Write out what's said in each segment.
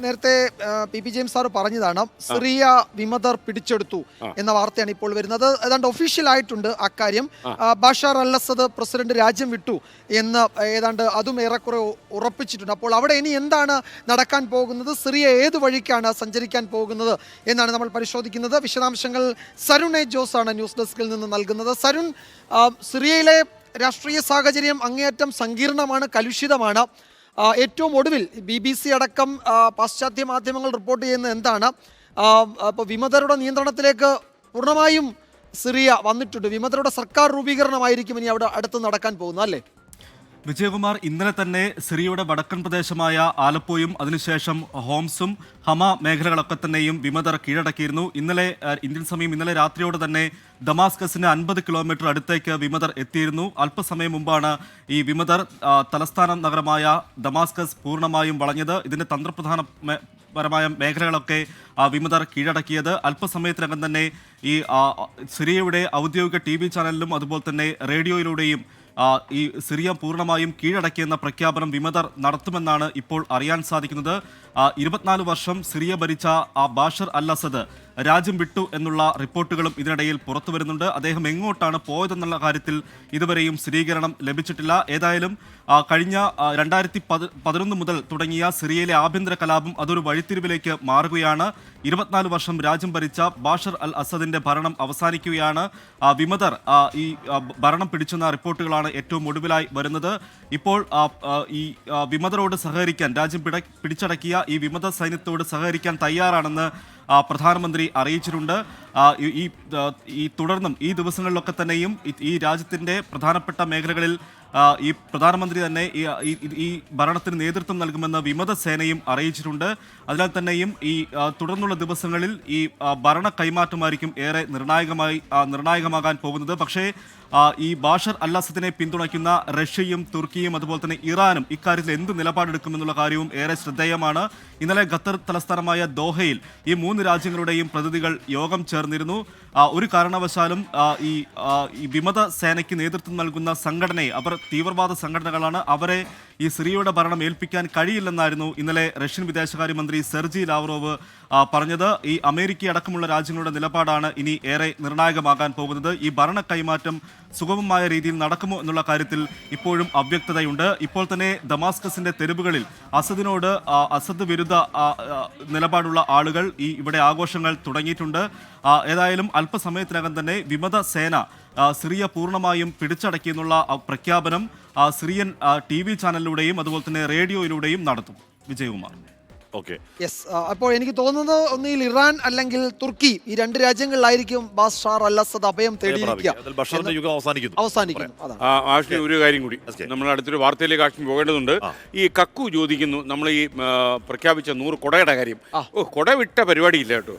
നേരത്തെ P James sir പറഞ്ഞതാണ് Syria വിമതർ പിടിച്ചെടുത്തു എന്ന വാർത്തയാണ് ഇപ്പോൾ വരുന്നത്. ഏതാണ്ട് ഒഫീഷ്യൽ ആയിട്ടുണ്ട് അക്കാര്യം. ബഷാർ അൽ അസദ് പ്രസിഡന്റ് രാജ്യം വിട്ടു എന്ന് ഏതാണ്ട് അതും ഏറെക്കുറെ ഉറപ്പിച്ചിട്ടുണ്ട്. അപ്പോൾ അവിടെ ഇനി എന്താണ് നടക്കാൻ പോകുന്നത്, സിറിയ ഏത് വഴിക്കാണ് സഞ്ചരിക്കാൻ പോകുന്നത് എന്നാണ് നമ്മൾ പരിശോധിക്കുന്നത്. വിശദാംശങ്ങൾ സരുൺ എ ജോസ് ആണ് ന്യൂസ് ഡെസ്കിൽ നിന്ന് നൽകുന്നത്. സരുൺ, സിറിയയിലെ രാഷ്ട്രീയ സാഹചര്യം അങ്ങേയറ്റം സങ്കീർണമാണ്, കലുഷിതമാണ്. ഏറ്റവും ഒടുവിൽ BBC അടക്കം പാശ്ചാത്യ മാധ്യമങ്ങൾ റിപ്പോർട്ട് ചെയ്യുന്നത് എന്താണ്? അപ്പോൾ വിമതരുടെ നിയന്ത്രണത്തിലേക്ക് പൂർണ്ണമായും സിറിയ വന്നിട്ടുണ്ട്. വിമതരുടെ സർക്കാർ രൂപീകരണമായിരിക്കും ഇനി അവിടെ അടുത്ത് നടക്കാൻ പോകുന്നത്, അല്ലേ? വിജയകുമാർ, ഇന്നലെ തന്നെ സിറിയയുടെ വടക്കൻ പ്രദേശമായ ആലപ്പോയും അതിനുശേഷം ഹോംസും ഹമ മേഖലകളൊക്കെ തന്നെയും വിമതർ കീഴടക്കിയിരുന്നു. ഇന്നലെ ഇന്ത്യൻ സമയം ഇന്നലെ രാത്രിയോടെ തന്നെ ദമാസ്കസിന് 50 കിലോമീറ്റർ അടുത്തേക്ക് വിമതർ എത്തിയിരുന്നു. അല്പസമയം മുമ്പാണ് ഈ വിമതർ തലസ്ഥാന നഗരമായ ദമാസ്കസ് പൂർണ്ണമായും വളഞ്ഞത്. ഇതിന്റെ തന്ത്രപ്രധാനപരമായ മേഖലകളൊക്കെ വിമതർ കീഴടക്കിയത്. അല്പസമയത്തിനകം തന്നെ ഈ സിറിയയുടെ ഔദ്യോഗിക TV ചാനലിലും അതുപോലെ തന്നെ റേഡിയോയിലൂടെയും ഈ സിറിയ പൂർണ്ണമായും കീഴടക്കിയെന്ന പ്രഖ്യാപനം വിമതർ നടത്തുമെന്നാണ് ഇപ്പോൾ അറിയാൻ സാധിക്കുന്നത്. 24 വർഷം സിറിയ ഭരിച്ച ബാഷർ അൽ അസദ് രാജ്യം വിട്ടു എന്നുള്ള റിപ്പോർട്ടുകളും ഇതിനിടയിൽ പുറത്തു വരുന്നുണ്ട്. അദ്ദേഹം എങ്ങോട്ടാണ് പോയതെന്നുള്ള കാര്യത്തിൽ ഇതുവരെയും സ്ഥിരീകരണം ലഭിച്ചിട്ടില്ല. ഏതായാലും കഴിഞ്ഞ 2011 മുതൽ തുടങ്ങിയ സിറിയയിലെ ആഭ്യന്തര കലാപം അതൊരു വഴിത്തിരിവിലേക്ക് മാറുകയാണ്. 24 വർഷം രാജ്യം ഭരിച്ച ബാഷർ അൽ അസദിന്റെ ഭരണം അവസാനിക്കുകയാണ്. വിമതർ ഈ ഭരണം പിടിച്ചെന്ന റിപ്പോർട്ടുകളാണ് ഏറ്റവും ഒടുവിലായി വരുന്നത്. ഇപ്പോൾ ഈ വിമതരോട് സഹകരിക്കാൻ, രാജ്യം പിടിച്ചടക്കിയ ഈ വിമത സൈന്യത്തോട് സഹകരിക്കാൻ തയ്യാറാണെന്ന് പ്രധാനമന്ത്രി അറിയിച്ചിട്ടുണ്ട്. ഈ തുടർന്നും ഈ ദിവസങ്ങളിലൊക്കെ തന്നെയും ഈ രാജ്യത്തിൻ്റെ പ്രധാനപ്പെട്ട മേഖലകളിൽ ഈ പ്രധാനമന്ത്രി തന്നെ ഈ ഭരണത്തിന് നേതൃത്വം നൽകുമെന്ന് വിമത സേനയും അറിയിച്ചിട്ടുണ്ട്. അതിനാൽ തന്നെയും ഈ തുടർന്നുള്ള ദിവസങ്ങളിൽ ഈ ഭരണ കൈമാറ്റമായിരിക്കും ഏറെ നിർണായകമാകാൻ പോകുന്നത്. പക്ഷേ ഈ ബാഷർ അൽ അസദിനെ പിന്തുണയ്ക്കുന്ന റഷ്യയും തുർക്കിയും അതുപോലെ തന്നെ ഇറാനും ഇക്കാര്യത്തിൽ എന്ത് നിലപാടെടുക്കുമെന്നുള്ള കാര്യവും ഏറെ ശ്രദ്ധേയമാണ്. ഇന്നലെ ഖത്തർ തലസ്ഥാനമായ ദോഹയിൽ ഈ 3 രാജ്യങ്ങളുടെയും പ്രതിനിധികൾ യോഗം ചേർന്നിരുന്നു. ഒരു കാരണവശാലും ഈ വിമത സേനയ്ക്ക് നേതൃത്വം നൽകുന്ന സംഘടനയെ, അവർ തീവ്രവാദ സംഘടനകളാണ്, അവരെ ഈ സിറിയയുടെ ഭരണം ഏൽപ്പിക്കാൻ കഴിയില്ലെന്നായിരുന്നു ഇന്നലെ റഷ്യൻ വിദേശകാര്യമന്ത്രി സെർജി ലാവ്റോവ് പറഞ്ഞത്. ഈ അമേരിക്ക അടക്കമുള്ള രാജ്യങ്ങളുടെ നിലപാടാണ് ഇനി ഏറെ നിർണായകമാകാൻ പോകുന്നത്. ഈ ഭരണ കൈമാറ്റം സുഗമമായ രീതിയിൽ നടക്കുമോ എന്നുള്ള കാര്യത്തിൽ ഇപ്പോഴും അവ്യക്തതയുണ്ട്. ഇപ്പോൾ തന്നെ ദമാസ്കസിന്റെ തെരുവുകളിൽ അസദ് വിരുദ്ധ നിലപാടുള്ള ആളുകൾ ഇവിടെ ആഘോഷങ്ങൾ തുടങ്ങിയിട്ടുണ്ട്. ഏതായാലും അല്പസമയത്തിനകം തന്നെ വിമത സേന സിറിയ പൂർണ്ണമായും പിടിച്ചടക്കിയെന്നുള്ള പ്രഖ്യാപനം സിറിയൻ TV ചാനലിലൂടെയും അതുപോലെ തന്നെ റേഡിയോയിലൂടെയും നടത്തും. വിജയകുമാർ. അപ്പോൾ എനിക്ക് തോന്നുന്നത് ഒന്നുകിൽ ഇറാൻ അല്ലെങ്കിൽ തുർക്കി, ഈ 2 രാജ്യങ്ങളിലായിരിക്കും ബാഷാർ അൽ അസദ് അഭയം തേടിയിരിക്കുക. ഒരു കാര്യം കൂടി, നമ്മൾ അടുത്തൊരു വാർത്തയിലേക്ക് ആഷ്മി പോകേണ്ടതുണ്ട്. ഈ കക്കു ചോദിക്കുന്നു, നമ്മൾ ഈ പ്രഖ്യാപിച്ച 100 കൊടയുടെ കാര്യം. കൊട വിട്ട പരിപാടിയില്ല കേട്ടോ.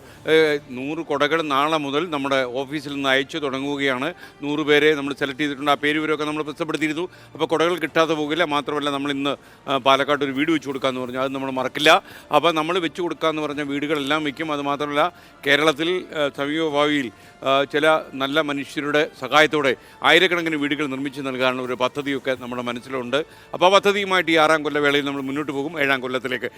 100 കൊടകൾ നാളെ മുതൽ നമ്മുടെ ഓഫീസിൽ നിന്ന് അയച്ചു തുടങ്ങുകയാണ്. 100 പേരെ നമ്മൾ സെലക്ട് ചെയ്തിട്ടുണ്ട്. ആ പേരുവരൊക്കെ നമ്മൾ പ്രസിദ്ധപ്പെടുത്തിയിരുന്നു. അപ്പോൾ കൊടകൾ കിട്ടാതെ പോകില്ല. മാത്രമല്ല, നമ്മൾ ഇന്ന് പാലക്കാട് ഒരു വീട് വെച്ച് കൊടുക്കാമെന്ന് പറഞ്ഞു, അത് നമ്മൾ മറക്കില്ല. അപ്പോൾ നമ്മൾ വെച്ച് കൊടുക്കാമെന്ന് പറഞ്ഞ വീടുകളെല്ലാം വയ്ക്കും. അതുമാത്രമല്ല, കേരളത്തിൽ സമീപ ഭാവിയിൽ ചില നല്ല മനുഷ്യരുടെ സഹായത്തോടെ ആയിരക്കണക്കിന് വീടുകൾ നിർമ്മിച്ച് നൽകാനുള്ള ഒരു പദ്ധതിയൊക്കെ നമ്മുടെ മനസ്സിലുണ്ട്. അപ്പോൾ ആ പദ്ധതിയുമായിട്ട് ഈ 6-ാം കൊല്ലവേളയിൽ നമ്മൾ മുന്നോട്ട് പോകും. 7-ാം കൊല്ലത്തിലേക്ക്